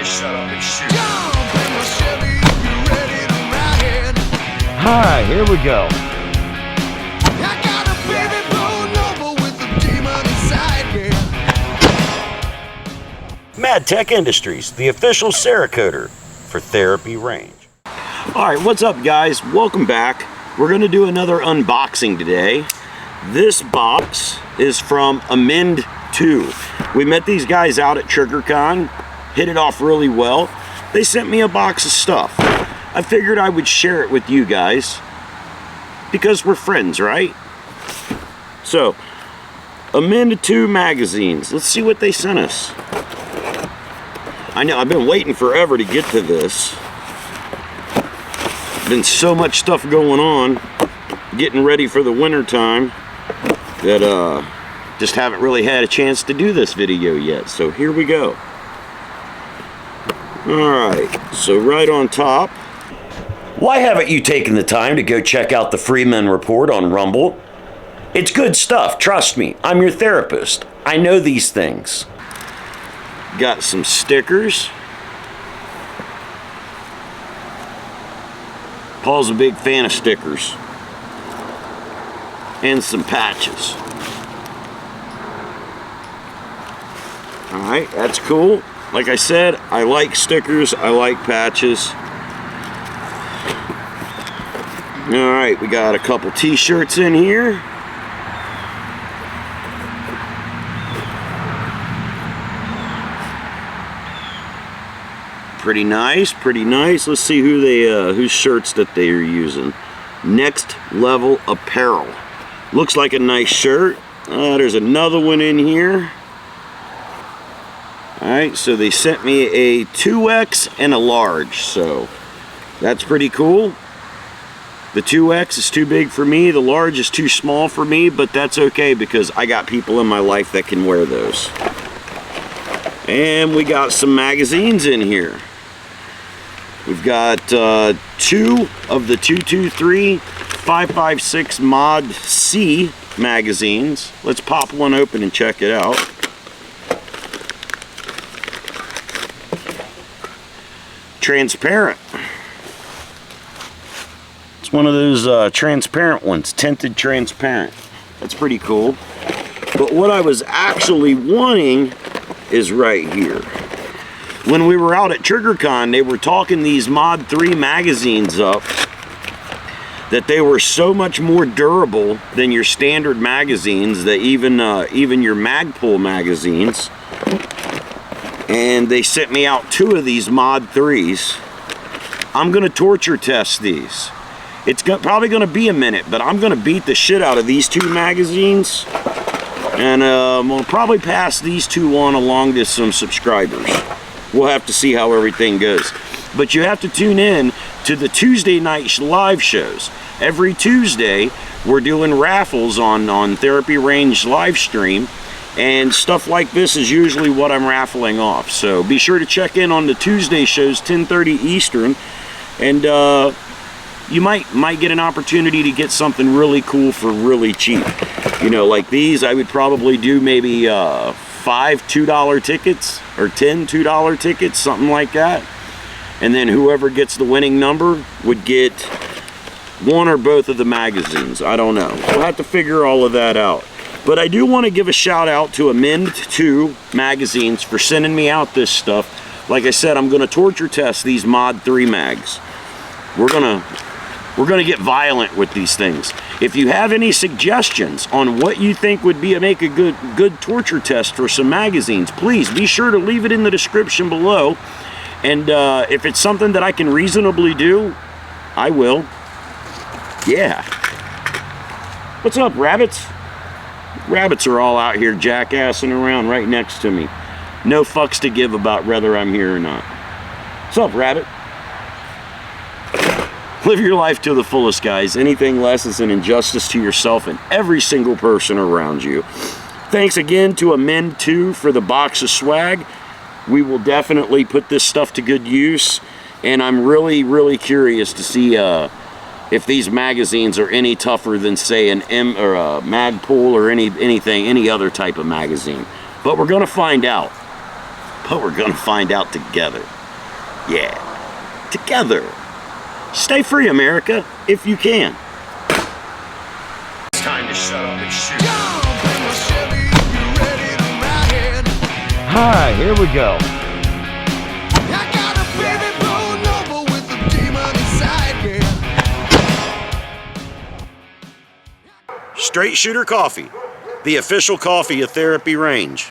to shut up and shoot. Hi, here we go. Mad Tech Industries, the official Cerakoter for Therapy Range. Alright, what's up guys? Welcome back. We're going to do another unboxing today. This box is from Amend 2. We met these guys out at TriggerCon, hit it off really well. They sent me a box of stuff. I figured I would share it with you guys because we're friends, right? So, Amend 2 magazines. Let's see what they sent us. I know, I've been waiting forever to get to this. Been so much stuff going on, getting ready for the winter time, that just haven't really had a chance to do this video yet. So here we go. Alright, so right on top. Why haven't you taken the time to go check out the Freeman Report on Rumble? It's good stuff, trust me. I'm your therapist. I know these things. Got some stickers. Paul's a big fan of stickers. And some patches. Alright, that's cool. Like I said, I like stickers, I like patches. Alright, we got a couple t-shirts in here. Pretty nice, pretty nice. Let's see who they whose shirts that they are using. Next Level Apparel. Looks like a nice shirt. There's another one in here. Alright, so they sent me a 2X and a large, so that's pretty cool. The 2X is too big for me, the large is too small for me, but that's okay because I got people in my life that can wear those. And we got some magazines in here. We've got 2 of the 223 556 Mod C magazines. Let's pop one open and check it out. Transparent. It's one of those transparent ones, tinted transparent. That's pretty cool. But what I was actually wanting is right here. When we were out at TriggerCon, they were talking these Mod 3 magazines up, that they were so much more durable than your standard magazines, that even your Magpul magazines. And they sent me out 2 of these Mod 3s. I'm gonna torture test these. It's probably gonna be a minute, but I'm gonna beat the shit out of these 2 magazines. And we'll probably pass these 2 on along to some subscribers. We'll have to see how everything goes. But you have to tune in to the Tuesday night live shows. Every Tuesday, we're doing raffles on Therapy Range live stream. And stuff like this is usually what I'm raffling off. So be sure to check in on the Tuesday shows, 10:30 Eastern. And you might get an opportunity to get something really cool for really cheap. You know, like these, I would probably do maybe 5 $2 tickets or 10 $2 tickets, something like that. And then whoever gets the winning number would get one or both of the magazines. I don't know. We'll have to figure all of that out. But I do want to give a shout out to Amend 2 magazines for sending me out this stuff. Like I said, I'm going to torture test these Mod 3 mags. We're gonna get violent with these things. If you have any suggestions on what you think would make a good torture test for some magazines, please be sure to leave it in the description below. And if it's something that I can reasonably do, I will. Yeah. What's up, rabbits? Rabbits are all out here jackassing around right next to me. No fucks to give about whether I'm here or not. What's up, rabbit? Live your life to the fullest, guys. Anything less is an injustice to yourself and every single person around you. Thanks again to Amend 2 for the box of swag. We will definitely put this stuff to good use. And I'm really, really curious to see if these magazines are any tougher than, say, an a Magpul or any other type of magazine. But we're going to find out. But we're gonna find out together. Yeah, together. Stay free, America, if you can. It's time to shut up and shoot. Hi, here we go. Straight Shooter Coffee, the official coffee of Therapy Range.